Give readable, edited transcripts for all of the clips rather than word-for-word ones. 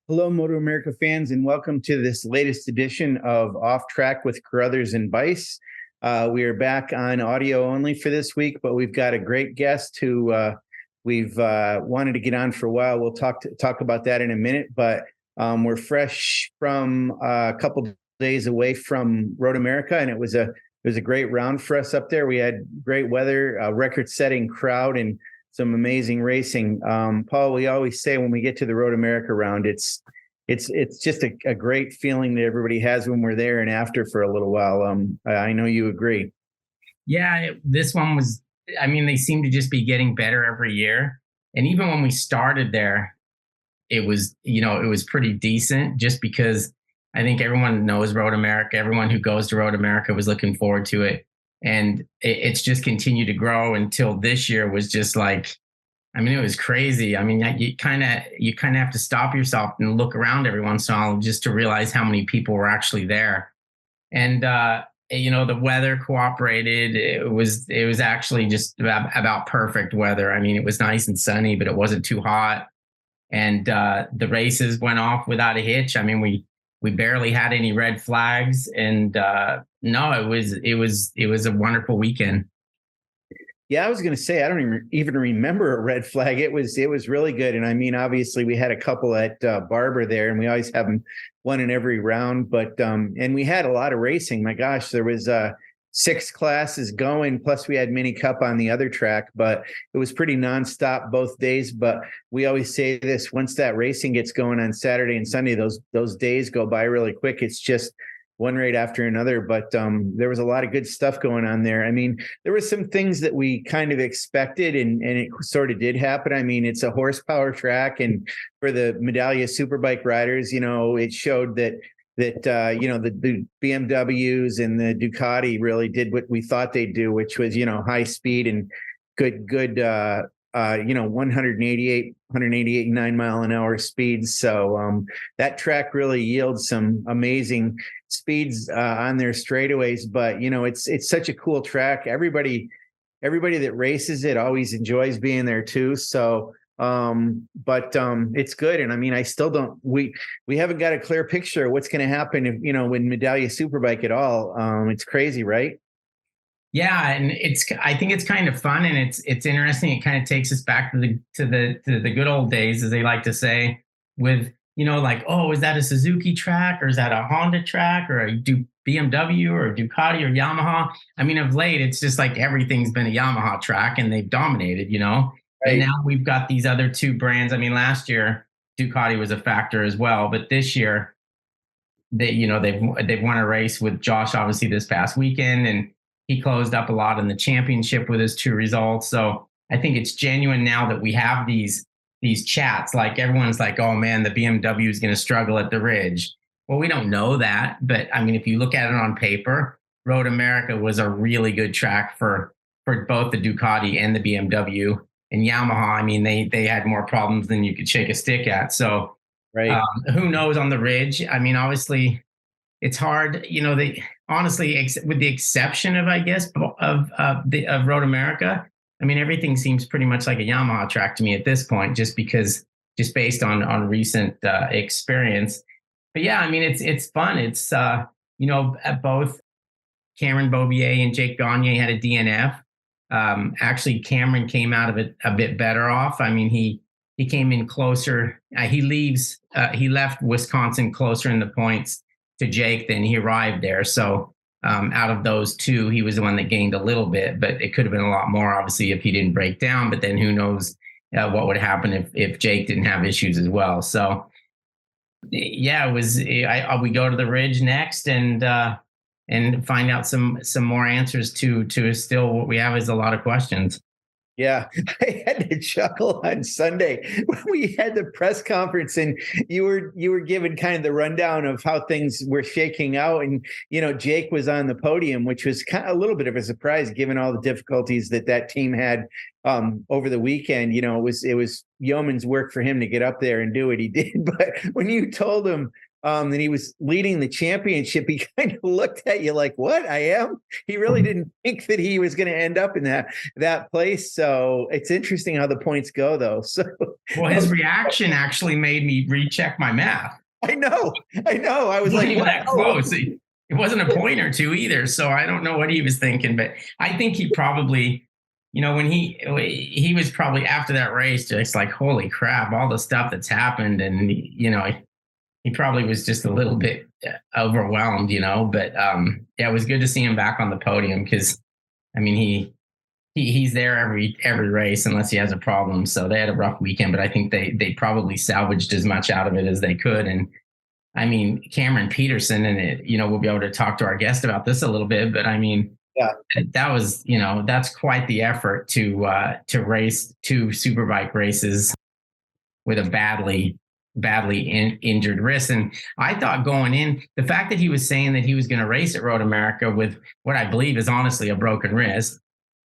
Hello, MotoAmerica fans, and welcome to this latest edition of Off Track with Carruthers and Bice. We are back on audio only for this week, but we've got a great guest who we've wanted to get on for a while. We'll talk about that in a minute, but we're fresh from a couple days away from MotoAmerica, and it was a great round for us up there. We had great weather, a record-setting crowd, and some amazing racing. Paul, we always say when we get to the MotoAmerica round, it's just a great feeling that everybody has when we're there and after for a little while. I know you agree. Yeah, this one was, they seem to just be getting better every year. And even when we started there, it was pretty decent just because I think everyone knows MotoAmerica. Everyone who goes to MotoAmerica was looking forward to it. And it's just continued to grow until this year was just like, it was crazy. You kind of have to stop yourself and look around every once in a while just to realize how many people were actually there. And, the weather cooperated. It was actually just about perfect weather. It was nice and sunny, but it wasn't too hot. And the races went off without a hitch. We barely had any red flags, and no, it was a wonderful weekend. Yeah, I was going to say I don't even remember a red flag. It was really good, and obviously we had a couple at Barber there, and we always have them one in every round. But and we had a lot of racing. My gosh, there was 6 classes going. Plus we had Mini Cup on the other track, but it was pretty nonstop both days. But we always say this: once that racing gets going on Saturday and Sunday, those days go by really quick. It's just one right after another. But there was a lot of good stuff going on there. There were some things that we kind of expected, and it sort of did happen. It's a horsepower track, and for the Medallia Superbike riders, it showed that the BMWs and the Ducati really did what we thought they'd do, which was, high speed and good 188 9-mile-an-hour speeds. So that track really yields some amazing speeds on their straightaways. But it's such a cool track. Everybody that races it always enjoys being there too. So but it's good. And I still don't, we haven't got a clear picture of what's going to happen if, when Medallia Superbike at all. It's crazy, right? Yeah. And I think it's kind of fun, and it's interesting. It kind of takes us back to the good old days, as they like to say, with, oh, is that a Suzuki track, or is that a Honda track, or a BMW or a Ducati or Yamaha? Of late, it's just like everything's been a Yamaha track, and they've dominated, Right. And now we've got these other 2 brands. Last year Ducati was a factor as well, but this year they've won a race with Josh, obviously, this past weekend, and he closed up a lot in the championship with his 2 results. So I think it's genuine now that we have these chats. Like, everyone's like, oh man, the BMW is going to struggle at the Ridge. Well, we don't know that, but if you look at it on paper, MotoAmerica was a really good track for both the Ducati and the BMW. And Yamaha, they had more problems than you could shake a stick at. So, right. Who knows on the Ridge? Obviously, it's hard. Honestly, with the exception of, I guess, of MotoAmerica, everything seems pretty much like a Yamaha track to me at this point, just based on recent experience. But yeah, it's fun. It's at both Cameron Beaubier and Jake Gagne had a DNF. Actually, Cameron came out of it a bit better off. He came in closer. He left Wisconsin closer in the points to Jake than he arrived there. So out of those 2, he was the one that gained a little bit, but it could have been a lot more, obviously, if he didn't break down. But then who knows what would happen if Jake didn't have issues as well. So yeah, we go to the Ridge next, and find out some more answers to still what we have is a lot of questions. Yeah, I had to chuckle on Sunday when we had the press conference, and you were given kind of the rundown of how things were shaking out, and Jake was on the podium, which was kind of a little bit of a surprise given all the difficulties that team had over the weekend. It was yeoman's work for him to get up there and do what he did. But when you told him and he was leading the championship, he kind of looked at you like, what, I am? He really didn't think that he was going to end up in that place. So it's interesting how the points go, though. So, well, his reaction actually made me recheck my math. I know. I was like, that close. It wasn't a point or two either. So I don't know what he was thinking, but I think he probably, when he was probably after that race, just like, holy crap, all the stuff that's happened. And, he probably was just a little bit overwhelmed, but yeah, it was good to see him back on the podium because, I mean, he's there every race unless he has a problem. So they had a rough weekend, but I think they probably salvaged as much out of it as they could. And I mean, Cameron Peterson, and we'll be able to talk to our guest about this a little bit, but I mean, yeah, that was, that's quite the effort to race 2 superbike races with a badly injured wrist. And I thought going in, the fact that he was saying that he was going to race at Road America with what I believe is honestly a broken wrist.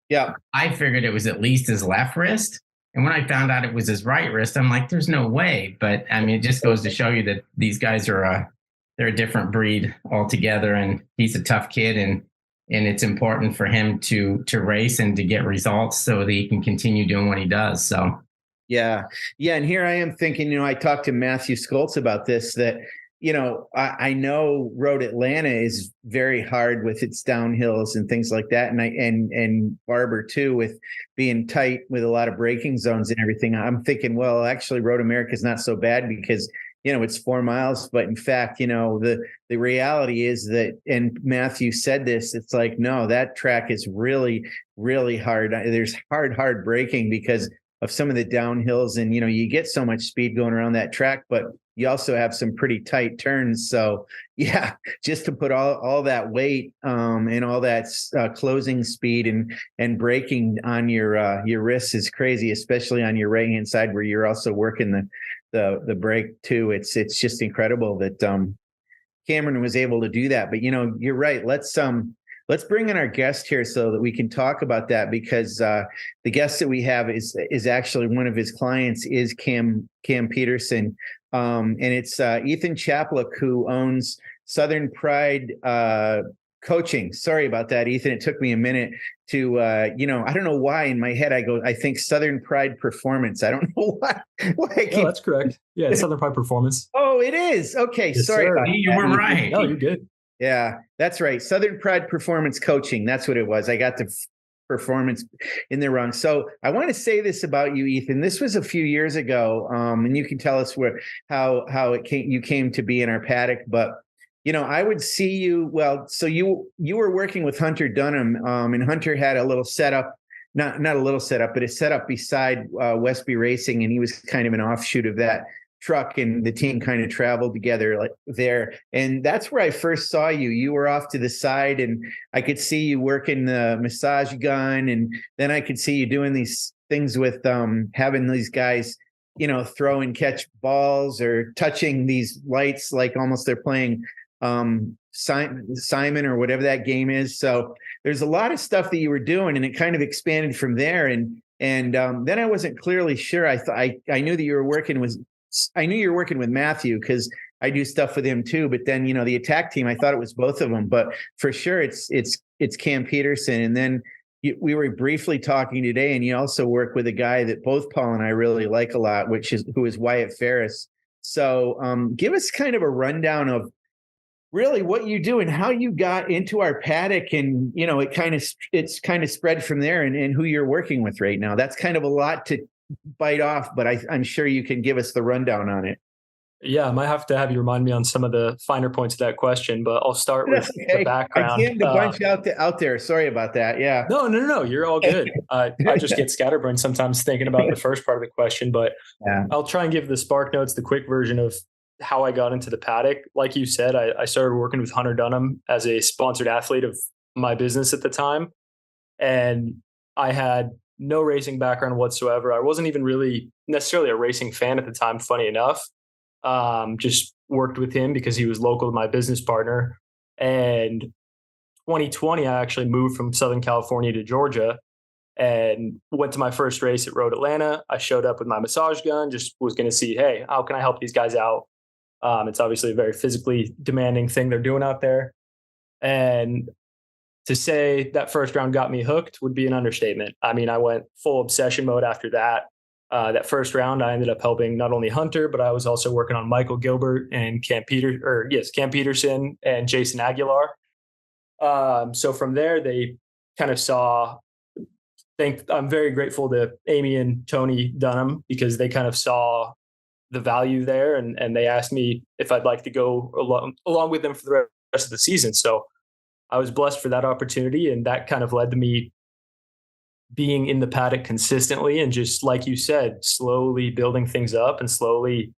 Yeah. I figured it was at least his left wrist. And when I found out it was his right wrist, I'm like, there's no way. But I mean, it just goes to show you that these guys are they're a different breed altogether. And he's a tough kid. And it's important for him to race and to get results so that he can continue doing what he does. So Yeah. And here I am thinking, I talked to Matthew Skoltz about this, that, I know Road Atlanta is very hard with its downhills and things like that. And Barber too, with being tight with a lot of braking zones and everything. I'm thinking, well, actually Road America is not so bad because, it's 4 miles. But in fact, the reality is that, and Matthew said this, it's like, no, that track is really, really hard. There's hard braking because of some of the downhills, and you get so much speed going around that track, but you also have some pretty tight turns. So yeah, just to put all that weight and all that closing speed and braking on your wrists is crazy, especially on your right hand side where you're also working the brake too. It's just incredible that Cameron was able to do that. But you're right. Let's bring in our guest here so that we can talk about that, because the guest that we have is actually one of his clients is Cam Peterson. And it's Ethan Chapluk, who owns Southern Pride Coaching. Sorry about that, Ethan. It took me a minute to, I don't know why in my head I think Southern Pride Performance. I don't know why I keep. No, that's correct. Yeah, it's Southern Pride Performance. Oh, it is. Okay, yes, sorry. About you were right. No, you're good. Yeah, that's right. Southern Pride Performance Coaching. That's what it was. I got the performance in there wrong. So I want to say this about you, Ethan. This was a few years ago, and you can tell us how you came to be in our paddock. But I would see you. Well, so you were working with Hunter Dunham, and Hunter had a little setup. Not a little setup, but a setup beside Westby Racing, and he was kind of an offshoot of that truck, and the team kind of traveled together like there. And that's where I first saw you. You were off to the side, and I could see you working the massage gun, and then I could see you doing these things with having these guys throw and catch balls or touching these lights like almost they're playing Simon or whatever that game is. So there's a lot of stuff that you were doing, and it kind of expanded from there. And then I wasn't clearly sure. I knew that you were working with Matthew because I do stuff with him too. But then, the attack team, I thought it was both of them, but for sure it's Cam Peterson. And then we were briefly talking today, and you also work with a guy that both Paul and I really like a lot, who is Wyatt Ferris. So give us kind of a rundown of really what you do and how you got into our paddock, and it's kind of spread from there, and who you're working with right now. That's kind of a lot to bite off, but I'm sure you can give us the rundown on it. Yeah, I might have to have you remind me on some of the finer points of that question, but I'll start with the background. I jammed a bunch out there. Sorry about that. Yeah. No. You're all good. I just get scatterbrained sometimes thinking about the first part of the question, but yeah. I'll try and give the Spark Notes, the quick version of how I got into the paddock. Like you said, I started working with Hunter Dunham as a sponsored athlete of my business at the time. And I had no racing background whatsoever. I wasn't even really necessarily a racing fan at the time, funny enough. Just worked with him because he was local to my business partner. And 2020, I actually moved from Southern California to Georgia and went to my first race at Road Atlanta. I showed up with my massage gun, just was going to see, hey, how can I help these guys out? It's obviously a very physically demanding thing they're doing out there. And to say that first round got me hooked would be an understatement. I mean, I went full obsession mode after that. That first round, I ended up helping not only Hunter, but I was also working on Michael Gilbert and Cam Peterson and Jason Aguilar. So from there, they kind of I'm very grateful to Amy and Tony Dunham, because they kind of saw the value there, and they asked me if I'd like to go along with them for the rest of the season. So I was blessed for that opportunity, and that kind of led to me being in the paddock consistently, and just like you said, slowly building things up and slowly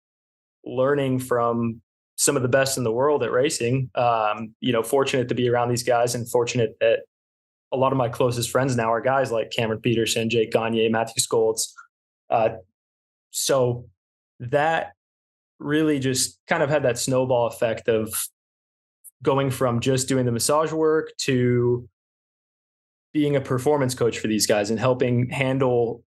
learning from some of the best in the world at racing. Fortunate to be around these guys, and fortunate that a lot of my closest friends now are guys like Cameron Peterson, Jake Gagne, Matthew Skoltz. So that really just kind of had that snowball effect of going from just doing the massage work to being a performance coach for these guys and helping handle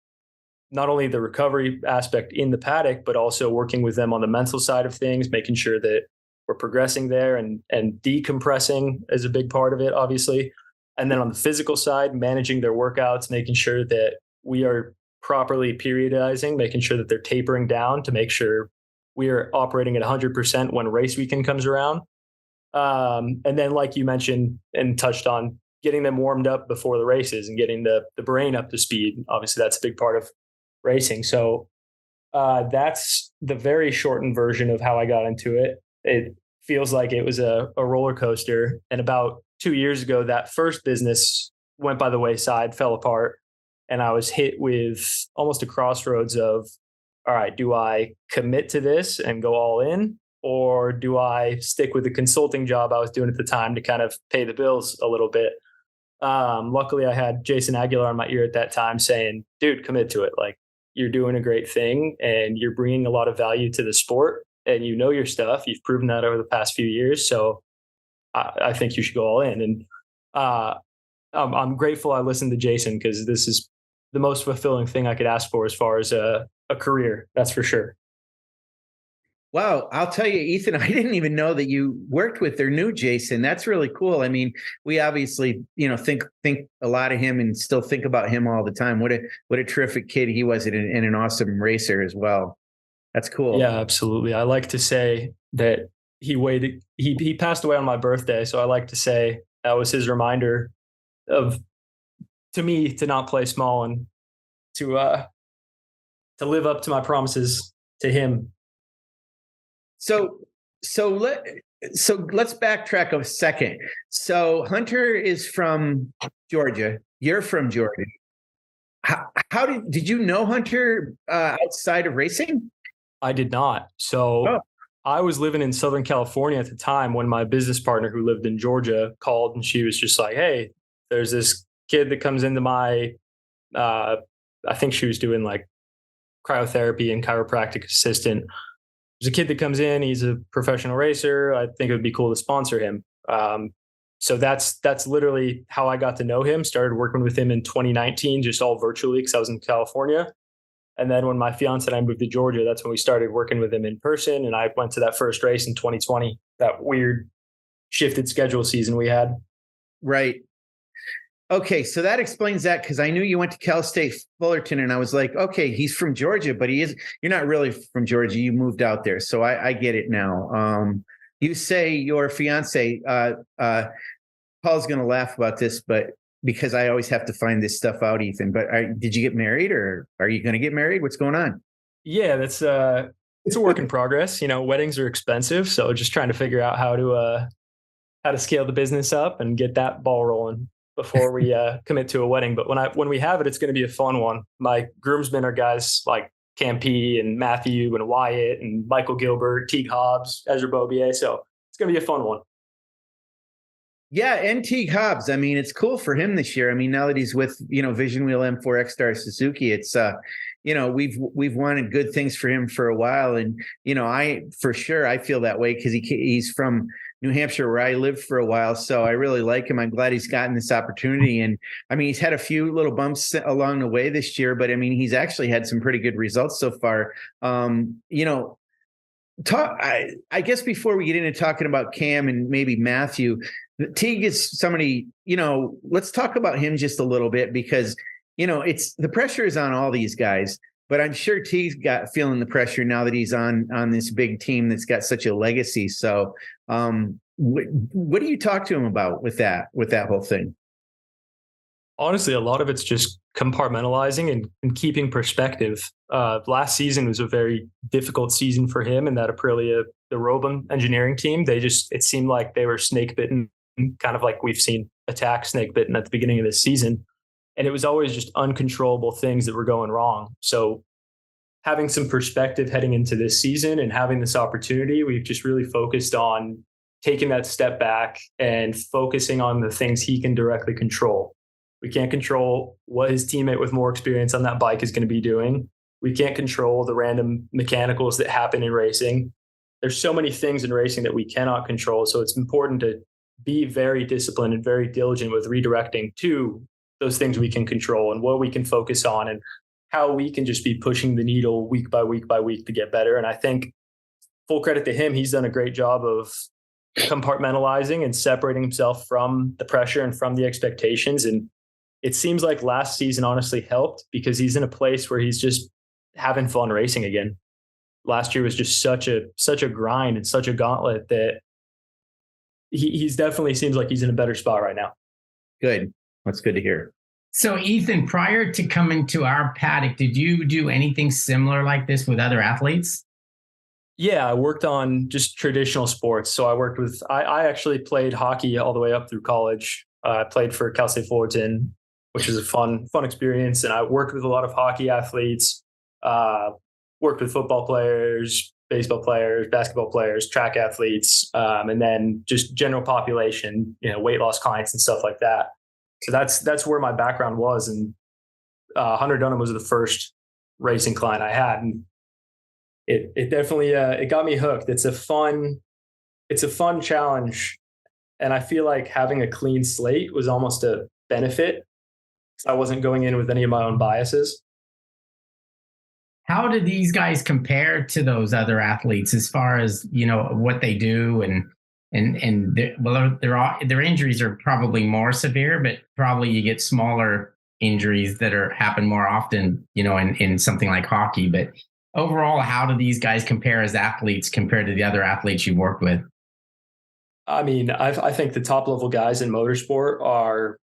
not only the recovery aspect in the paddock, but also working with them on the mental side of things, making sure that we're progressing there, and decompressing is a big part of it, obviously. And then on the physical side, managing their workouts, making sure that we are properly periodizing, making sure that they're tapering down to make sure we are operating at 100% when race weekend comes around. And then, like you mentioned and touched on, getting them warmed up before the races and getting the brain up to speed. Obviously, that's a big part of racing. So that's the very shortened version of how I got into it. It feels like it was a roller coaster. And about 2 years ago, that first business went by the wayside, fell apart. And I was hit with almost a crossroads of, all right, do I commit to this and go all in? Or do I stick with the consulting job I was doing at the time to kind of pay the bills a little bit? Luckily, I had Jason Aguilar in my ear at that time saying, dude, commit to it. Like, you're doing a great thing and you're bringing a lot of value to the sport, and you know your stuff. You've proven that over the past few years. So I think you should go all in. And I'm grateful I listened to Jason, because this is the most fulfilling thing I could ask for as far as a career. That's for sure. Wow. I'll tell you, Ethan, I didn't even know that you worked with or knew Jason. That's really cool. I mean, we obviously, think a lot of him and still think about him all the time. What a terrific kid he was, and an awesome racer as well. That's cool. Yeah, absolutely. I like to say that he passed away on my birthday. So I like to say that was his reminder to me to not play small, and to live up to my promises to him. So let's backtrack a second. So Hunter is from Georgia. You're from Georgia. How did you know Hunter outside of racing? I did not. So I was living in Southern California at the time when my business partner, who lived in Georgia, called, and she was just like, hey, there's this kid that comes into my, I think she was doing like cryotherapy and chiropractic assistant. There's a kid that comes in, he's a professional racer. I think it would be cool to sponsor him. So that's literally how I got to know him. Started working with him in 2019, just all virtually, because I was in California. And then when my fiance and I moved to Georgia, that's when we started working with him in person. And I went to that first race in 2020, that weird shifted schedule season we had. Right. Okay, so that explains that, because I knew you went to Cal State Fullerton, and I was like, okay, he's from Georgia, but you're not really from Georgia. You moved out there. So I get it now. You say your fiance, Paul's going to laugh about this, but because I always have to find this stuff out, Ethan, but did you get married, or are you going to get married? What's going on? Yeah, it's a work in progress. Weddings are expensive. So just trying to figure out how to scale the business up and get that ball rolling before we commit to a wedding. But when we have it, it's going to be a fun one. My groomsmen are guys like Cam P and Matthew and Wyatt and Michael Gilbert, Teague Hobbs, Ezra Bobier. So it's going to be a fun one. Yeah, and Teague Hobbs. I mean, it's cool for him this year. I mean, now that he's with, Vision Wheel M4 X-Star Suzuki, it's we've wanted good things for him for a while. And, I feel that way because he's from New Hampshire, where I lived for a while. So I really like him. I'm glad he's gotten this opportunity. And I mean, he's had a few little bumps along the way this year, but I mean, he's actually had some pretty good results so far. I guess before we get into talking about Cam and maybe Matthew, Teague is somebody, let's talk about him just a little bit because, it's the pressure is on all these guys, but I'm sure Teague's feeling the pressure now that he's on this big team that's got such a legacy. So what do you talk to him about with that whole thing? Honestly, a lot of it's just compartmentalizing and keeping perspective. Last season was a very difficult season for him and that Aprilia, the Robum engineering team. It seemed like they were snake bitten, kind of like we've seen Attack snake bitten at the beginning of this season. And it was always just uncontrollable things that were going wrong. So having some perspective heading into this season and having this opportunity, we've just really focused on taking that step back and focusing on the things he can directly control. We can't control what his teammate with more experience on that bike is going to be doing. We can't control the random mechanicals that happen in racing. There's so many things in racing that we cannot control. So it's important to be very disciplined and very diligent with redirecting to those things we can control and what we can focus on and how we can just be pushing the needle week by week by week to get better. And I think full credit to him, he's done a great job of compartmentalizing and separating himself from the pressure and from the expectations. And it seems like last season honestly helped because he's in a place where he's just having fun racing again. Last year was just such a grind and such a gauntlet that he's definitely seems like he's in a better spot right now. Good. That's good to hear. So Ethan, prior to coming to our paddock, did you do anything similar like this with other athletes? Yeah, I worked on just traditional sports. So I actually played hockey all the way up through college. I played for Cal State Fullerton, which was a fun experience. And I worked with a lot of hockey athletes, worked with football players, baseball players, basketball players, track athletes, and then just general population, weight loss clients and stuff like that. So that's where my background was. And Hunter Dunham was the first racing client I had. And it definitely, it got me hooked. It's a fun challenge. And I feel like having a clean slate was almost a benefit. I wasn't going in with any of my own biases. How do these guys compare to those other athletes as far as, what they do and their injuries are probably more severe, but probably you get smaller injuries that happen more often, in something like hockey. But overall, how do these guys compare as athletes compared to the other athletes you worked with? I mean, I think the top level guys in motorsport are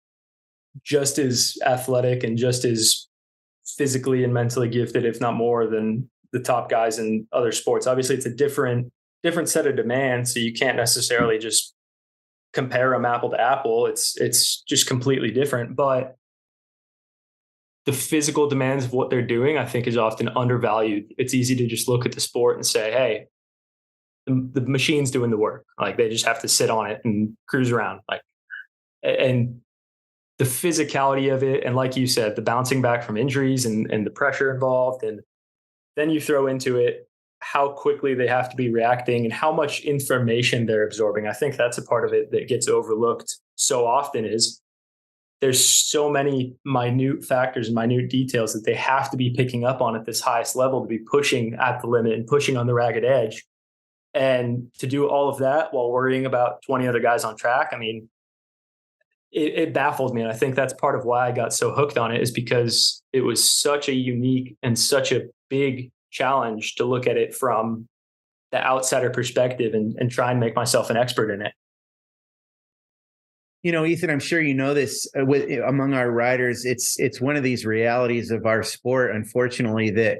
just as athletic and just as physically and mentally gifted, if not more, than the top guys in other sports. Obviously, it's a different set of demands, so you can't necessarily just compare them apple to apple. It's just completely different. But the physical demands of what they're doing, I think, is often undervalued. It's easy to just look at the sport and say, hey, the machine's doing the work. Like, they just have to sit on it and cruise around. And the physicality of it, and like you said, the bouncing back from injuries and the pressure involved, and then you throw into it how quickly they have to be reacting and how much information they're absorbing. I think that's a part of it that gets overlooked so often is there's so many minute factors and minute details that they have to be picking up on at this highest level to be pushing at the limit and pushing on the ragged edge. And to do all of that while worrying about 20 other guys on track, I mean, it baffled me. And I think that's part of why I got so hooked on it, is because it was such a unique and such a big challenge to look at it from the outsider perspective and try and make myself an expert in it. Ethan, I'm sure this among our riders. It's one of these realities of our sport, unfortunately, that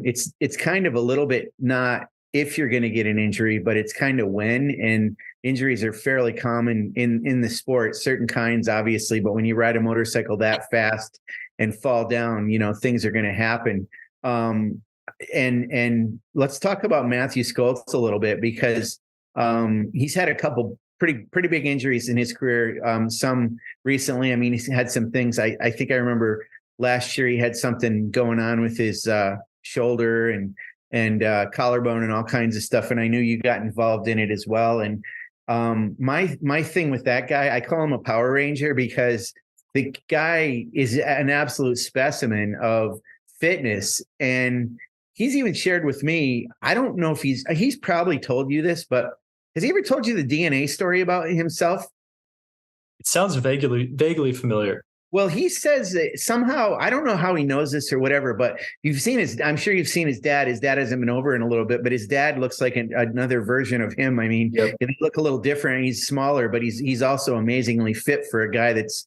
it's kind of a little bit not if you're going to get an injury, but it's kind of when. And injuries are fairly common in the sport, certain kinds, obviously. But when you ride a motorcycle that fast and fall down, things are going to happen. And let's talk about Matthew Skoltz a little bit, because he's had a couple pretty big injuries in his career. Some recently. I mean, he's had some things. I think I remember last year he had something going on with his shoulder and collarbone and all kinds of stuff. And I knew you got involved in it as well. And my thing with that guy, I call him a Power Ranger, because the guy is an absolute specimen of fitness, and he's even shared with me. I don't know if he's probably told you this, but has he ever told you the DNA story about himself? It sounds vaguely familiar. Well, he says that somehow, I don't know how he knows this or whatever, but I'm sure you've seen his dad. His dad hasn't been over in a little bit, but his dad looks like another version of him. I mean, yep. They look a little different. He's smaller, but he's also amazingly fit for a guy that's,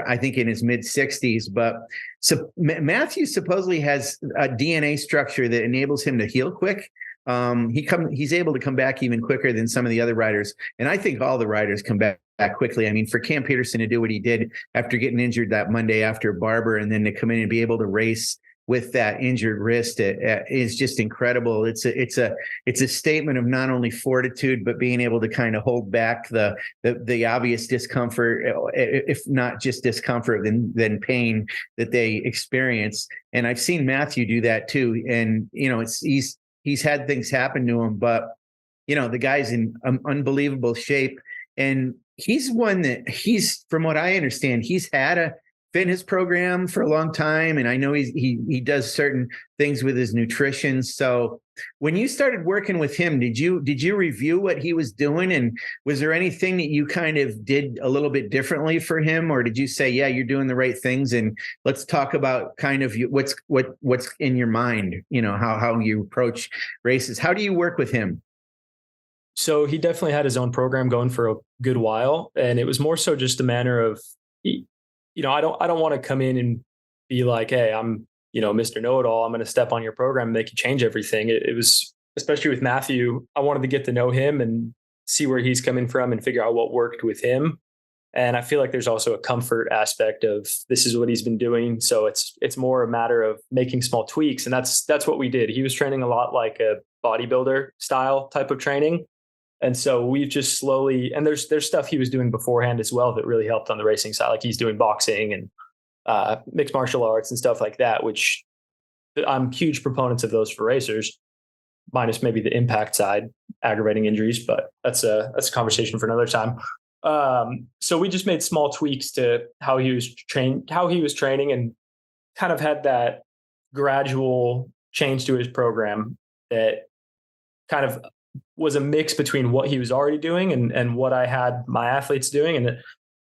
I think in his mid 60s. But so Matthew supposedly has a DNA structure that enables him to heal quick. He's able to come back even quicker than some of the other riders. And I think all the riders come back quickly. I mean, for Cam Peterson to do what he did after getting injured that Monday after Barber, and then to come in and be able to race with that injured wrist is just incredible. It's a statement of not only fortitude, but being able to kind of hold back the obvious discomfort, if not just discomfort, then pain that they experience. And I've seen Matthew do that too. And, he's had things happen to him, but the guy's in unbelievable shape. And he's one that from what I understand, he's had a fitness program for a long time. And I know he does certain things with his nutrition. So when you started working with him, did you review what he was doing? And was there anything that you kind of did a little bit differently for him? Or did you say, yeah, you're doing the right things, and let's talk about kind of what's in your mind, how you approach races? How do you work with him? So he definitely had his own program going for a good while. And it was more so just a manner of, I don't want to come in and be like, hey, I'm, Mr. Know-It-All. I'm going to step on your program and make you change everything. It was, especially with Matthew, I wanted to get to know him and see where he's coming from and figure out what worked with him. And I feel like there's also a comfort aspect of this is what he's been doing. So it's more a matter of making small tweaks. And that's what we did. He was training a lot like a bodybuilder style type of training. And so we've just slowly, and there's stuff he was doing beforehand as well that really helped on the racing side. Like he's doing boxing and mixed martial arts and stuff like that, which I'm huge proponents of those for racers, minus maybe the impact side, aggravating injuries, but that's a conversation for another time. So we just made small tweaks to how he was training, and kind of had that gradual change to his program that kind of was a mix between what he was already doing and what I had my athletes doing. And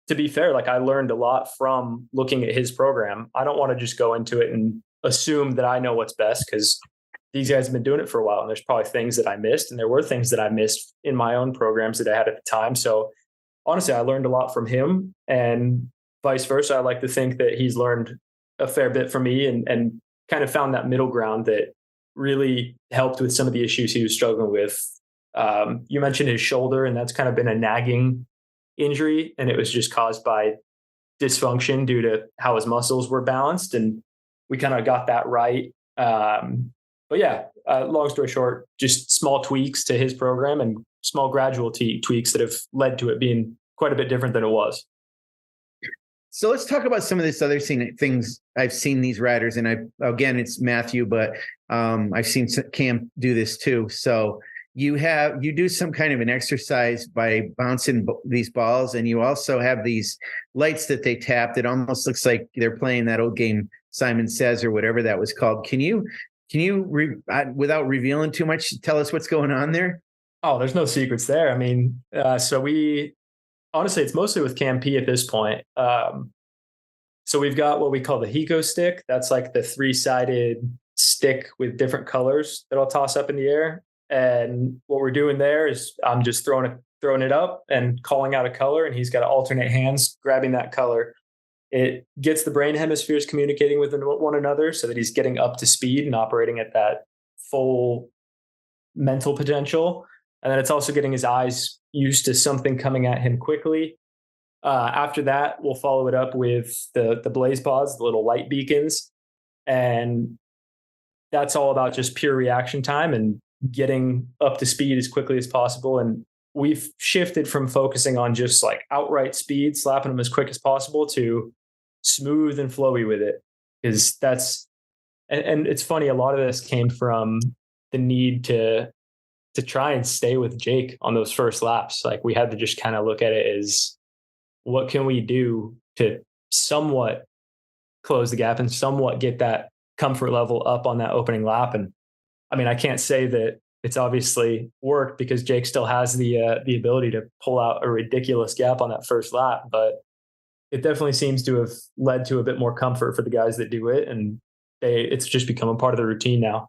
to be fair, like I learned a lot from looking at his program. I don't want to just go into it and assume that I know what's best, because these guys have been doing it for a while and there's probably things that I missed, and there were things that I missed in my own programs that I had at the time. So honestly, I learned a lot from him, and vice versa. I like to think that he's learned a fair bit from me and kind of found that middle ground that really helped with some of the issues he was struggling with. You mentioned his shoulder, and that's kind of been a nagging injury, and it was just caused by dysfunction due to how his muscles were balanced, and we kind of got that right. But yeah, long story short, just small tweaks to his program and small gradual tweaks that have led to it being quite a bit different than it was. So let's talk about some of this other things I've seen these riders, and again, it's Matthew, but I've seen Cam do this too. So you do some kind of an exercise by bouncing these balls, and you also have these lights that they tap that almost looks like they're playing that old game Simon Says or whatever that was called. Can you without revealing too much, tell us what's going on there? Oh, there's no secrets there. I mean, so honestly, it's mostly with Cam P at this point. So we've got what we call the Hiko stick. That's like the 3-sided stick with different colors that I'll toss up in the air. And what we're doing there is I'm just throwing it up and calling out a color, and he's got to alternate hands grabbing that color. It gets the brain hemispheres communicating with one another so that he's getting up to speed and operating at that full mental potential. And then it's also getting his eyes used to something coming at him quickly. After that, we'll follow it up with the blaze pods, the little light beacons. And that's all about just pure reaction time and getting up to speed as quickly as possible. And we've shifted from focusing on just like outright speed, slapping them as quick as possible, to smooth and flowy with it. Because and it's funny, a lot of this came from the need to try and stay with Jake on those first laps. Like we had to just kind of look at it as, what can we do to somewhat close the gap and somewhat get that comfort level up on that opening lap? And I mean, I can't say that it's obviously worked because Jake still has the ability to pull out a ridiculous gap on that first lap, but it definitely seems to have led to a bit more comfort for the guys that do it, and it's just become a part of the routine now.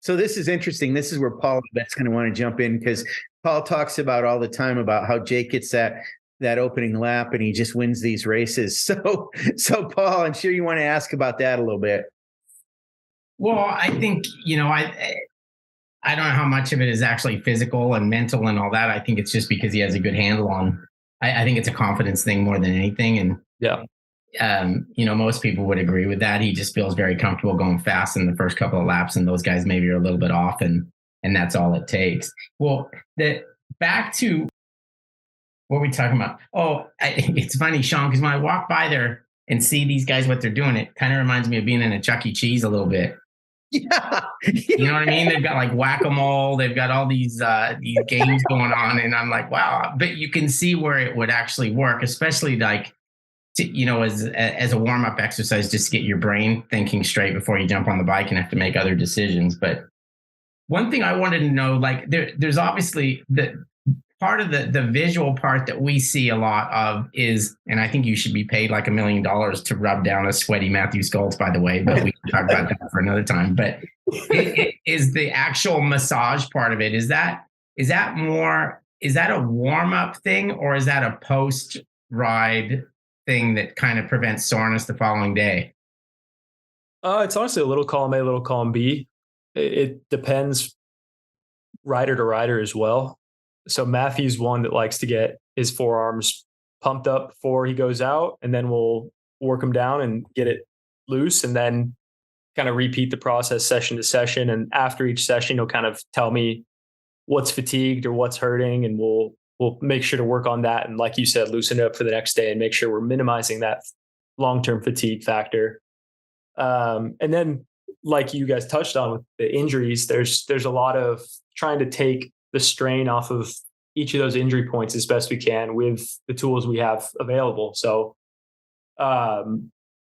So this is interesting. This is where Paul is going to want to jump in, because Paul talks about all the time about how Jake gets that opening lap and he just wins these races. So Paul, I'm sure you want to ask about that a little bit. Well, I think, I don't know how much of it is actually physical and mental and all that. I think it's just because he has a good handle on. I think it's a confidence thing more than anything. And yeah, most people would agree with that. He just feels very comfortable going fast in the first couple of laps, and those guys maybe are a little bit off, and that's all it takes. Well, back to what we're talking about. It's funny, Sean, because when I walk by there and see these guys, what they're doing, it kind of reminds me of being in a Chuck E. Cheese a little bit. Yeah. You know what I mean? They've got like whack-a-mole. They've got all these games going on. And I'm like, wow. But you can see where it would actually work, especially like, as a warm-up exercise, just to get your brain thinking straight before you jump on the bike and have to make other decisions. But one thing I wanted to know, like there's obviously the part of the visual part that we see a lot of is, and I think you should be paid like $1 million to rub down a sweaty Matthew Skulls, by the way, but we can talk about that for another time. But it is the actual massage part of it. Is that a warm-up thing, or is that a post-ride thing that kind of prevents soreness the following day? It's honestly a little column A, a little column B. It depends rider to rider as well. So Matthew's one that likes to get his forearms pumped up before he goes out, and then we'll work him down and get it loose, and then kind of repeat the process session to session. And after each session, he'll kind of tell me what's fatigued or what's hurting, and we'll make sure to work on that. And like you said, loosen it up for the next day and make sure we're minimizing that long-term fatigue factor. And then, like you guys touched on with the injuries, there's a lot of trying to take the strain off of each of those injury points as best we can with the tools we have available. So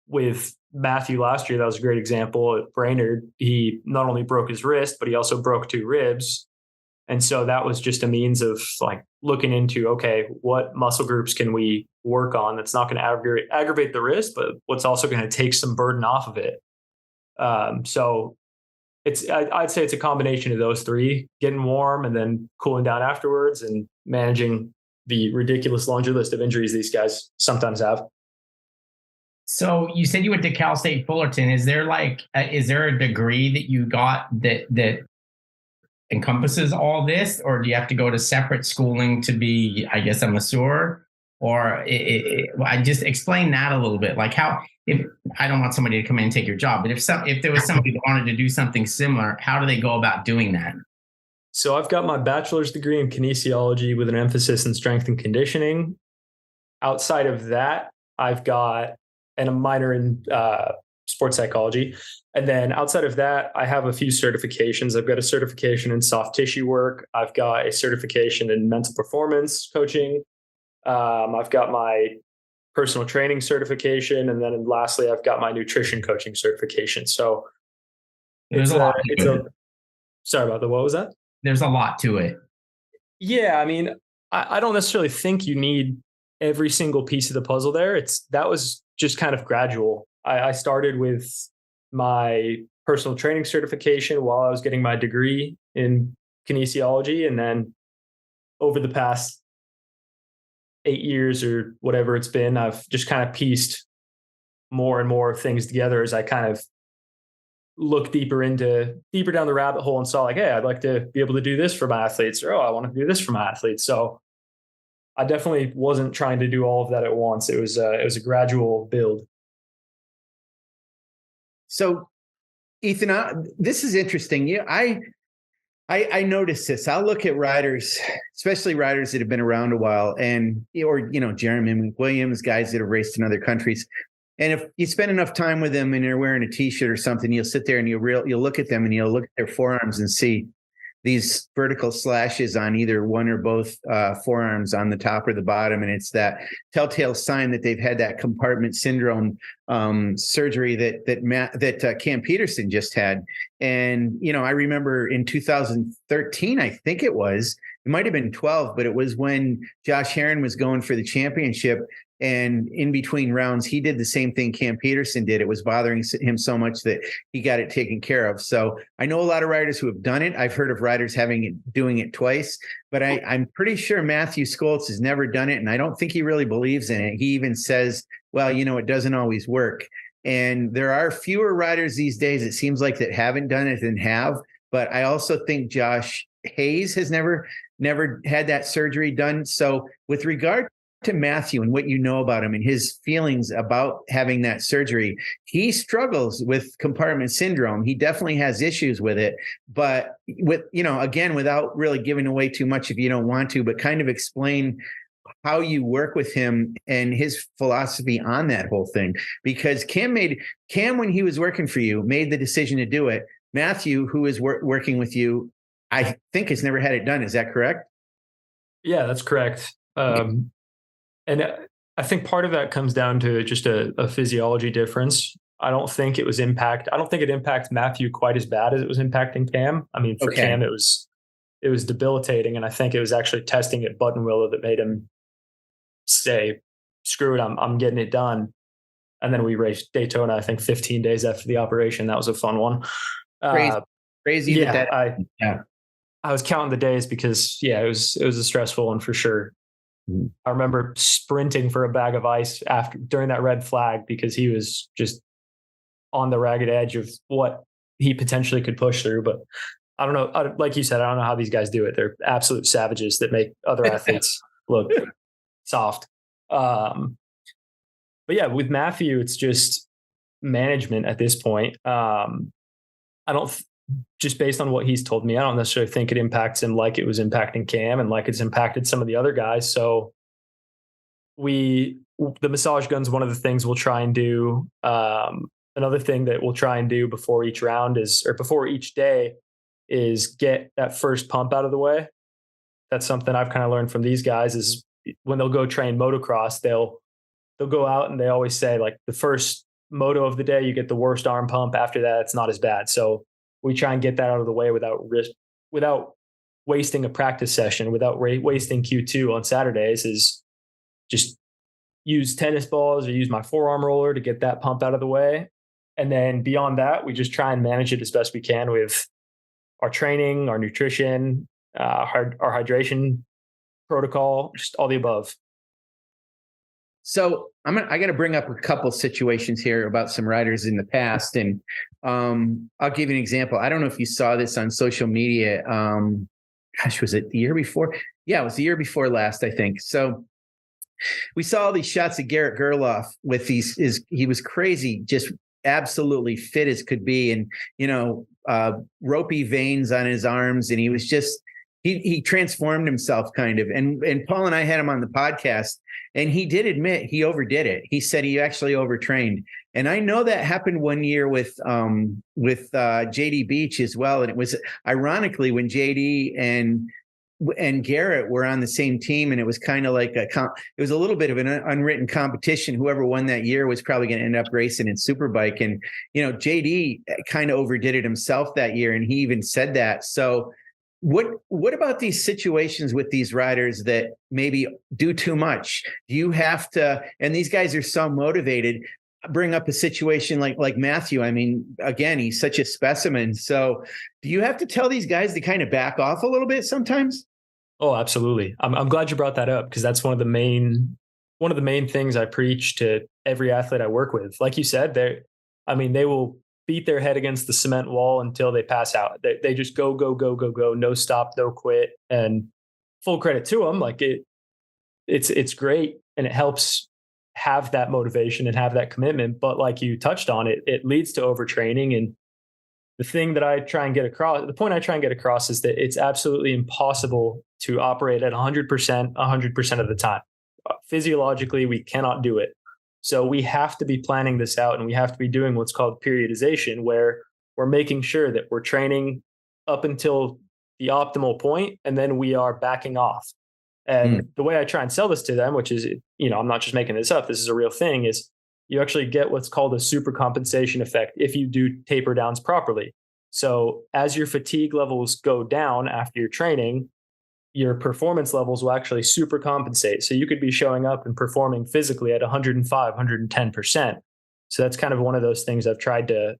with Matthew last year, that was a great example. At Brainerd, he not only broke his wrist, but he also broke 2 ribs. And so that was just a means of like looking into, okay, what muscle groups can we work on that's not going to aggravate the wrist, but what's also going to take some burden off of it. So I'd say it's a combination of those 3: getting warm and then cooling down afterwards, and managing the ridiculous laundry list of injuries these guys sometimes have. So you said you went to Cal State Fullerton. Is there a degree that you got that encompasses all this, or do you have to go to separate schooling to be, I guess, a masseur? Or I just explain that a little bit. Like if I don't want somebody to come in and take your job, but if there was somebody that wanted to do something similar, how do they go about doing that? So I've got my bachelor's degree in kinesiology with an emphasis in strength and conditioning. Outside of that, I've got a minor in sports psychology. And then outside of that, I have a few certifications. I've got a certification in soft tissue work. I've got a certification in mental performance coaching. I've got my personal training certification. And then lastly, I've got my nutrition coaching certification. So there's a lot. Sorry about that. What was that? There's a lot to it. Yeah. I mean, I don't necessarily think you need every single piece of the puzzle there. That was just kind of gradual. I started with my personal training certification while I was getting my degree in kinesiology. And then over the past 8 years or whatever it's been, I've just kind of pieced more and more things together as I kind of look deeper down the rabbit hole and saw like, hey, I'd like to be able to do this for my athletes, or, I want to do this for my athletes. So I definitely wasn't trying to do all of that at once. It was a gradual build. So Ethan, this is interesting. Yeah, I noticed this. I'll look at riders, especially riders that have been around a while, or Jeremy McWilliams, guys that have raced in other countries. And if you spend enough time with them and they're wearing a T-shirt or something, you'll sit there and you'll look at them and you'll look at their forearms and see these vertical slashes on either one or both forearms on the top or the bottom. And it's that telltale sign that they've had that compartment syndrome surgery that Cam Peterson just had. And, you know, I remember in 2013, I think it might have been 12, but it was when Josh Herrin was going for the championship. And in between rounds, he did the same thing Cam Peterson did. It was bothering him so much that he got it taken care of. So I know a lot of riders who have done it. I've heard of riders doing it twice, but I'm pretty sure Matthew Skoltz has never done it. And I don't think he really believes in it. He even says, well, you know, it doesn't always work. And there are fewer riders these days, it seems like, that haven't done it than have. But I also think Josh Hayes has never had that surgery done. So with regard to Matthew and what you know about him and his feelings about having that surgery, he struggles with compartment syndrome. He definitely has issues with it, but with, you know, again, without really giving away too much if you don't want to, but kind of explain how you work with him and his philosophy on that whole thing. Because Cam, when he was working for you, made the decision to do it. Matthew, who is working with you, I think has never had it done. Is that correct? Yeah, that's correct. And I think part of that comes down to just a physiology difference. I don't think it impacts Matthew quite as bad as it was impacting Cam. I mean, for Cam, it was debilitating. And I think it was actually testing at Buttonwillow that made him say, screw it, I'm getting it done. And then we raced Daytona, I think 15 days after the operation. That was a fun one. Crazy. Yeah, I was counting the days because it was a stressful one for sure. I remember sprinting for a bag of ice during that red flag because he was just on the ragged edge of what he potentially could push through. But I don't know. Like you said, I don't know how these guys do it. They're absolute savages that make other athletes look soft. But yeah, with Matthew, it's just management at this point. Just based on what he's told me, I don't necessarily think it impacts him like it was impacting Cam and like it's impacted some of the other guys. So the massage gun's one of the things we'll try and do. Another thing that we'll try and do before each round before each day is get that first pump out of the way. That's something I've kind of learned from these guys is when they'll go train motocross, they'll go out and they always say like the first moto of the day, you get the worst arm pump. After that, it's not as bad. So we try and get that out of the way without wasting a practice session, without wasting Q2 on Saturdays, is just use tennis balls or use my forearm roller to get that pump out of the way. And then beyond that, we just try and manage it as best we can with our training, our nutrition, our hydration protocol, just all the above. So I got to bring up a couple situations here about some riders in the past, and I'll give you an example. I don't know if you saw this on social media. Was it the year before? Yeah, it was the year before last, I think. So we saw all these shots of Garrett Gerloff with he was crazy, just absolutely fit as could be, and ropey veins on his arms, and he was just he transformed himself kind of. And Paul and I had him on the podcast, and he did admit he overdid it. He said he actually overtrained. And I know that happened one year with JD Beach as well. And it was ironically when JD and Garrett were on the same team, and it was kind of like it was a little bit of an unwritten competition. Whoever won that year was probably going to end up racing in Superbike. And, JD kind of overdid it himself that year. And he even said that. So what about these situations with these riders that maybe do too much? Do you have to, and these guys are so motivated, bring up a situation like Matthew? I mean, again, he's such a specimen. So do you have to tell these guys to kind of back off a little bit sometimes? Oh, absolutely. I'm glad you brought that up because that's one of the main things I preach to every athlete I work with. Like you said, they will beat their head against the cement wall until they pass out. They just go, no stop, no quit. And full credit to them. Like it's great. And it helps have that motivation and have that commitment. But like you touched on, it leads to overtraining. And the thing that I try and get across, the point I try and get across is that it's absolutely impossible to operate at 100% of the time. Physiologically, we cannot do it. So we have to be planning this out, and we have to be doing what's called periodization, where we're making sure that we're training up until the optimal point, and then we are backing off. And the way I try and sell this to them, which is, I'm not just making this up, this is a real thing, is you actually get what's called a super compensation effect if you do taper downs properly. So as your fatigue levels go down after your training, your performance levels will actually super compensate. So you could be showing up and performing physically at 105, 110%. So that's kind of one of those things I've tried to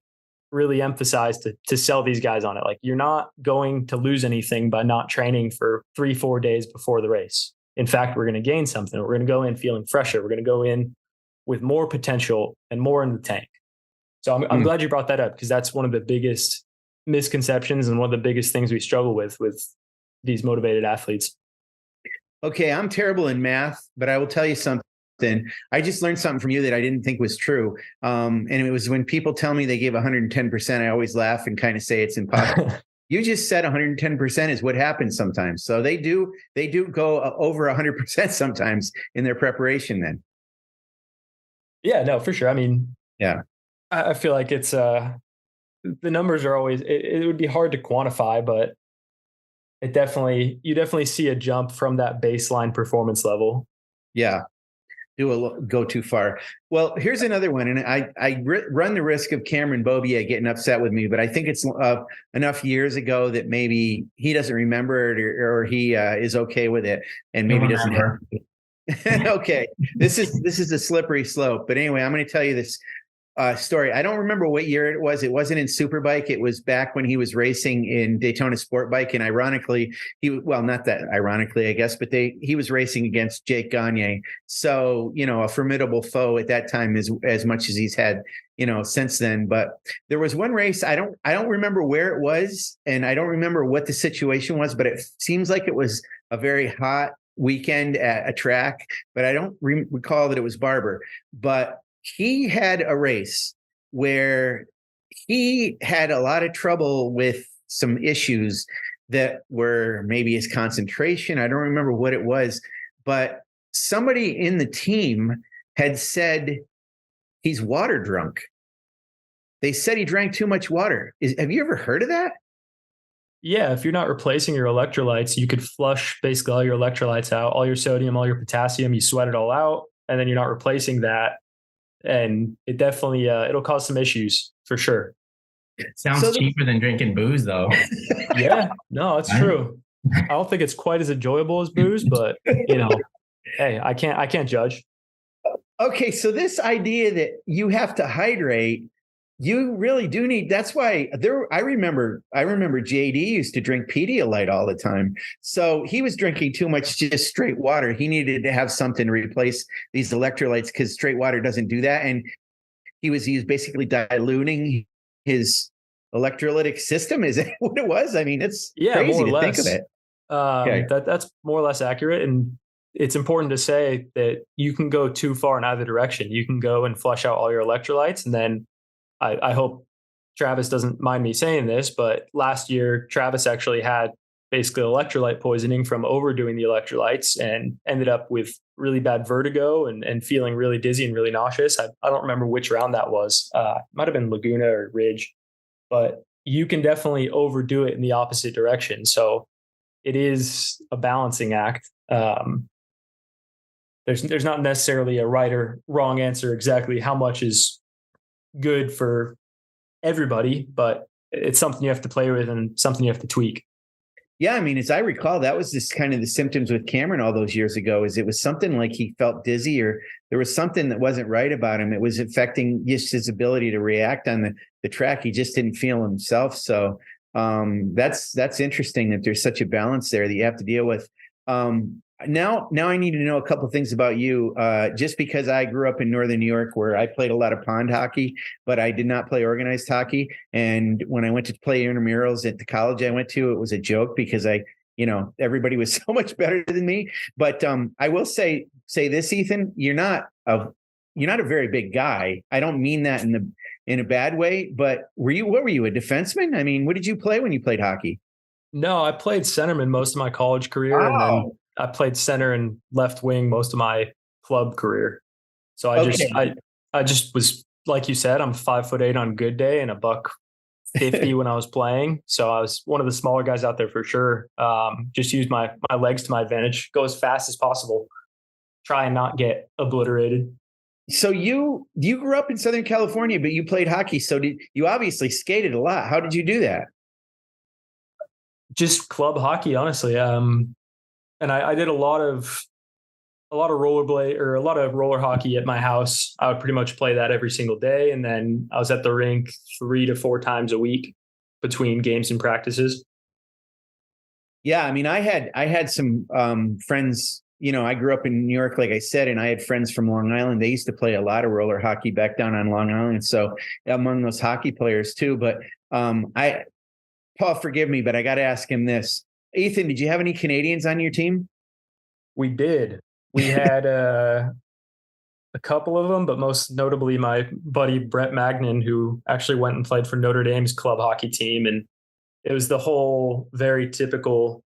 really emphasize to sell these guys on it. Like, you're not going to lose anything by not training for 3-4 days before the race. In fact, we're going to gain something. We're going to go in feeling fresher. We're going to go in with more potential and more in the tank. So I'm glad you brought that up, because that's one of the biggest misconceptions and one of the biggest things we struggle with these motivated athletes. Okay, I'm terrible in math, but I will tell you something. I just learned something from you that I didn't think was true. And it was when people tell me they gave 110%, I always laugh and kind of say it's impossible. You just said 110% is what happens sometimes. So they do go over 100% sometimes in their preparation then. Yeah, no, for sure. I mean, yeah, I feel like it's the numbers are always, it would be hard to quantify, but you definitely see a jump from that baseline performance level. Yeah. Go too far. Well, here's another one. And I run the risk of Cameron Bobia getting upset with me, but I think it's enough years ago that maybe he doesn't remember it, or he is okay with it, and maybe doesn't have it. Okay. This is a slippery slope, but anyway, I'm going to tell you this story. I don't remember what year it was. It wasn't in Superbike. It was back when he was racing in Daytona Sport Bike. And ironically, not that ironically, I guess, but he was racing against Jake Gagne. So, a formidable foe at that time, as much as he's had, since then. But there was one race. I don't remember where it was, and I don't remember what the situation was, but it seems like it was a very hot weekend at a track, but I don't recall that it was Barber. But he had a race where he had a lot of trouble with some issues that were maybe his concentration. I don't remember what it was, but somebody in the team had said he's water drunk. They said he drank too much water. Have you ever heard of that? Yeah, if you're not replacing your electrolytes, you could flush basically all your electrolytes out, all your sodium, all your potassium, you sweat it all out, and then you're not replacing that. And it definitely, it'll cause some issues for sure. Sounds cheaper than drinking booze, though. Yeah, no, it's true. I don't think it's quite as enjoyable as booze, but hey, I can't judge. Okay, so this idea that you have to hydrate, you really do need. That's why I remember JD used to drink Pedialyte all the time. So he was drinking too much just straight water. He needed to have something to replace these electrolytes, because straight water doesn't do that. And he was basically diluting his electrolytic system. Is that what it was? I mean, it's crazy to think of it. Okay. That's more or less accurate. And it's important to say that you can go too far in either direction. You can go and flush out all your electrolytes, and then I hope Travis doesn't mind me saying this, but last year, Travis actually had basically electrolyte poisoning from overdoing the electrolytes and ended up with really bad vertigo and feeling really dizzy and really nauseous. I don't remember which round that was. Might have been Laguna or Ridge, but you can definitely overdo it in the opposite direction. So it is a balancing act. There's not necessarily a right or wrong answer exactly how much is good for everybody, but it's something you have to play with and something you have to tweak. Yeah, I mean, as I recall, that was just kind of the symptoms with Cameron all those years ago. Is it was something like he felt dizzy, or there was something that wasn't right about him. It was affecting just his ability to react on the track. He just didn't feel himself. So that's interesting that there's such a balance there that you have to deal with. Now I need to know a couple of things about you, just because I grew up in Northern New York, where I played a lot of pond hockey, but I did not play organized hockey. And when I went to play intramurals at the college I went to, it was a joke because everybody was so much better than me. But I will say this, Ethan, you're not a very big guy. I don't mean that in a bad way, but what were you, a defenseman? I mean, what did you play when you played hockey? No, I played centerman most of my college career. Wow. And then I played center and left wing most of my club career. So I just was, like you said, I'm 5'8" on good day and $140 50 when I was playing. So I was one of the smaller guys out there for sure. Just use my legs to my advantage, go as fast as possible, try and not get obliterated. So you grew up in Southern California, but you played hockey. So you obviously skated a lot. How did you do that? Just club hockey, honestly. And I did a lot of rollerblade or a lot of roller hockey at my house. I would pretty much play that every single day. And then I was at the rink 3 to 4 times a week between games and practices. Yeah. I mean, I had some friends, I grew up in New York, like I said, and I had friends from Long Island. They used to play a lot of roller hockey back down on Long Island. So among those hockey players too, but Paul, forgive me, but I got to ask him this. Ethan, did you have any Canadians on your team? We did. We had a couple of them, but most notably my buddy Brett Magnan, who actually went and played for Notre Dame's club hockey team. And it was the whole very typical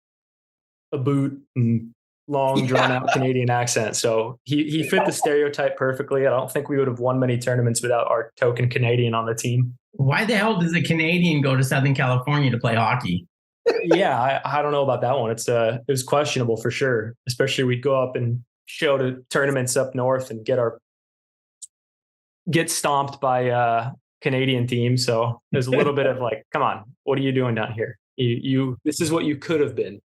a boot and long, drawn-out Canadian accent. So he fit the stereotype perfectly. I don't think we would have won many tournaments without our token Canadian on the team. Why the hell does a Canadian go to Southern California to play hockey? Yeah, I don't know about that one. It was questionable for sure. Especially we'd go up and show to tournaments up north and get stomped by Canadian teams. So there's a little bit of like, come on, what are you doing down here? This is what you could have been.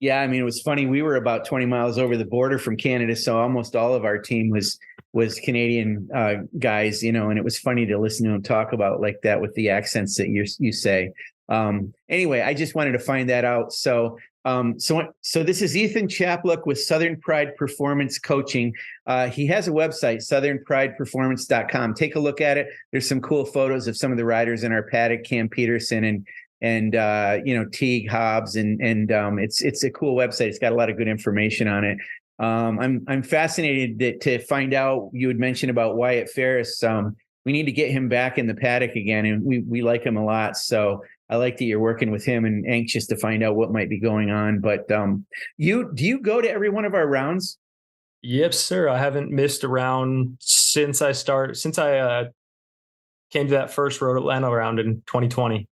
Yeah, I mean, it was funny. We were about 20 miles over the border from Canada, so almost all of our team was Canadian guys, and it was funny to listen to them talk about like that with the accents that you say. Anyway, I just wanted to find that out. So this is Ethan Chapluk with Southern Pride Performance Coaching. He has a website, southernprideperformance.com. Take a look at it. There's some cool photos of some of the riders in our paddock, Cam Peterson and Teague Hobbs, and it's a cool website. It's got a lot of good information on it. I'm fascinated to find out. You had mentioned about Wyatt Ferris. We need to get him back in the paddock again, and we like him a lot. So I like that you're working with him and anxious to find out what might be going on. But do you go to every one of our rounds? Yep, sir. I haven't missed a round since I came to that first Road Atlanta round in 2020.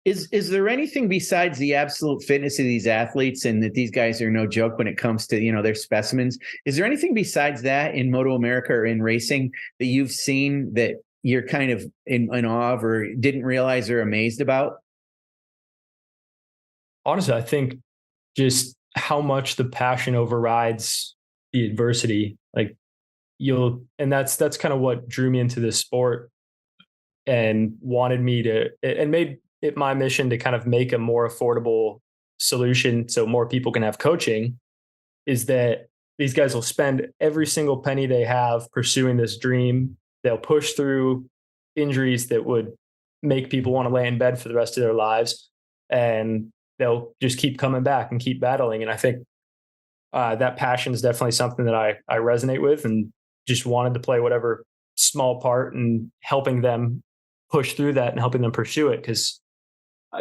Is there anything besides the absolute fitness of these athletes and that these guys are no joke when it comes to, their specimens? Is there anything besides that in MotoAmerica or in racing that you've seen that you're kind of in awe of or didn't realize or amazed about? Honestly, I think just how much the passion overrides the adversity. Like and that's kind of what drew me into this sport and wanted me to, and made it my mission to kind of make a more affordable solution so more people can have coaching, is that these guys will spend every single penny they have pursuing this dream. They'll push through injuries that would make people want to lay in bed for the rest of their lives, and they'll just keep coming back and keep battling. And I think that passion is definitely something that I resonate with, and just wanted to play whatever small part in helping them push through that and helping them pursue it. Because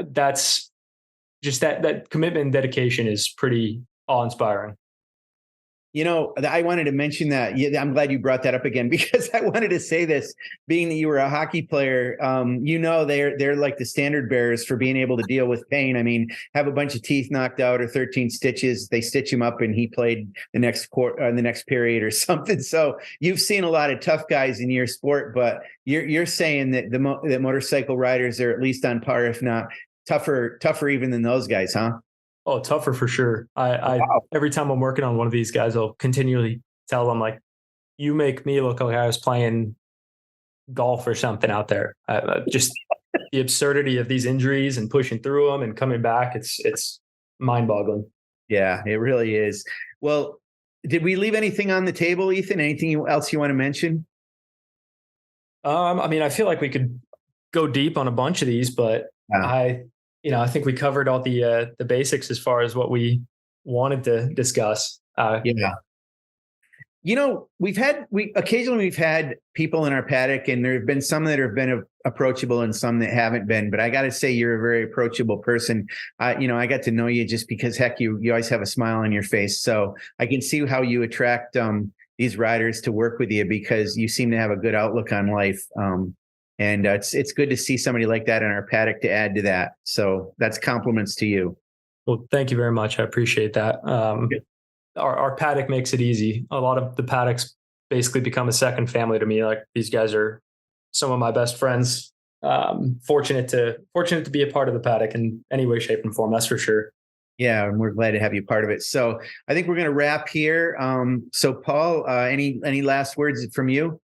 that's just that commitment and dedication is pretty awe-inspiring. I wanted to mention that. Yeah, I'm glad you brought that up again, because I wanted to say this, being that you were a hockey player, they're like the standard bearers for being able to deal with pain. I mean, have a bunch of teeth knocked out or 13 stitches, they stitch him up and he played the next period or something. So you've seen a lot of tough guys in your sport, but you're saying that that motorcycle riders are at least on par, if not tougher even than those guys, huh? Oh, tougher for sure. Wow. Every time I'm working on one of these guys, I'll continually tell them, like, you make me look like I was playing golf or something out there. Just the absurdity of these injuries and pushing through them and coming back. It's mind-boggling. Yeah, it really is. Well, did we leave anything on the table, Ethan? Anything else you want to mention? I mean, I feel like we could go deep on a bunch of these, but I think we covered all the basics as far as what we wanted to discuss. We've had people in our paddock, and there have been some that have been approachable and some that haven't been. But I got to say, you're a very approachable person. I got to know you just because, heck, you always have a smile on your face. So I can see how you attract these riders to work with you, because you seem to have a good outlook on life. it's good to see somebody like that in our paddock to add to that. So that's compliments to you. Well, thank you very much. I appreciate that. Our paddock makes it easy. A lot of the paddocks basically become a second family to me. Like, these guys are some of my best friends. Fortunate to be a part of the paddock in any way, shape, and form. That's for sure. Yeah, and we're glad to have you part of it. So I think we're going to wrap here. So Paul, any last words from you?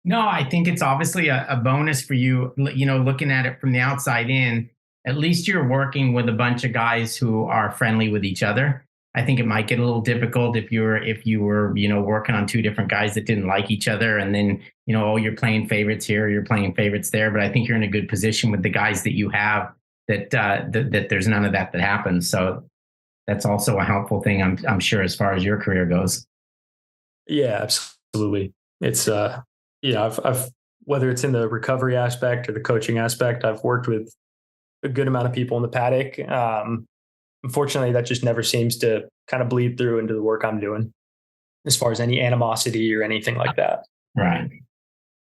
No, I think it's obviously a bonus for you, looking at it from the outside in. At least you're working with a bunch of guys who are friendly with each other. I think it might get a little difficult if you were working on two different guys that didn't like each other, and then you're playing favorites here, you're playing favorites there. But I think you're in a good position with the guys that you have, that there's none of that happens. So that's also a helpful thing, I'm sure, as far as your career goes. Yeah, absolutely. It's I've whether it's in the recovery aspect or the coaching aspect, I've worked with a good amount of people in the paddock. Unfortunately, that just never seems to kind of bleed through into the work I'm doing, as far as any animosity or anything like that. Right.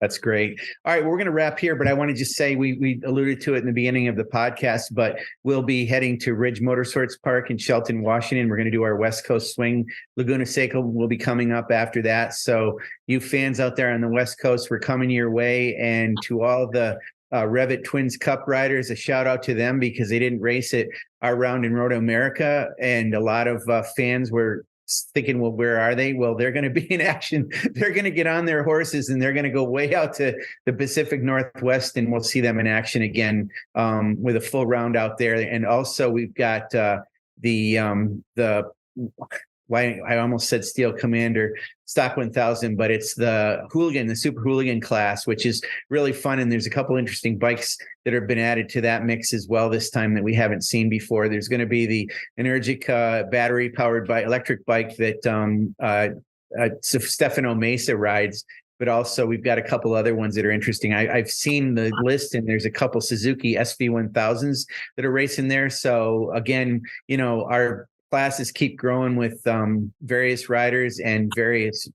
That's great. All right, we're going to wrap here, but I want to just say we alluded to it in the beginning of the podcast, but we'll be heading to Ridge Motorsports Park in Shelton, Washington. We're going to do our West Coast swing. Laguna Seca will be coming up after that. So you fans out there on the West Coast, we're coming your way. And to all the Revit Twins Cup riders, a shout out to them, because they didn't race it our round in MotoAmerica, and a lot of fans were thinking, well, where are they? Well, they're going to be in action. They're going to get on their horses and they're going to go way out to the Pacific Northwest, and we'll see them in action again with a full round out there. And also we've got I almost said Steel Commander Stock 1000, but it's the Super Hooligan class, which is really fun. And there's a couple interesting bikes that have been added to that mix as well this time that we haven't seen before. There's going to be the Energic battery powered by electric bike that Stefano Mesa rides. But also we've got a couple other ones that are interesting. I've seen the list, and there's a couple Suzuki SV1000s that are racing there. So again, our classes keep growing with various riders and various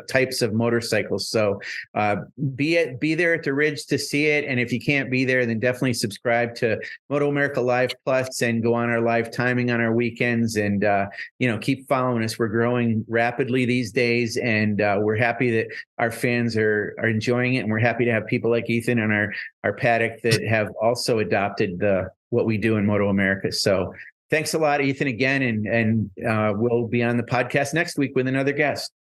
types of motorcycles. So be there at the Ridge to see it. And if you can't be there, then definitely subscribe to MotoAmerica Live Plus and go on our live timing on our weekends, and keep following us. We're growing rapidly these days, and we're happy that our fans are enjoying it, and we're happy to have people like Ethan on our paddock that have also adopted what we do in MotoAmerica. So thanks a lot, Ethan, again, and we'll be on the podcast next week with another guest.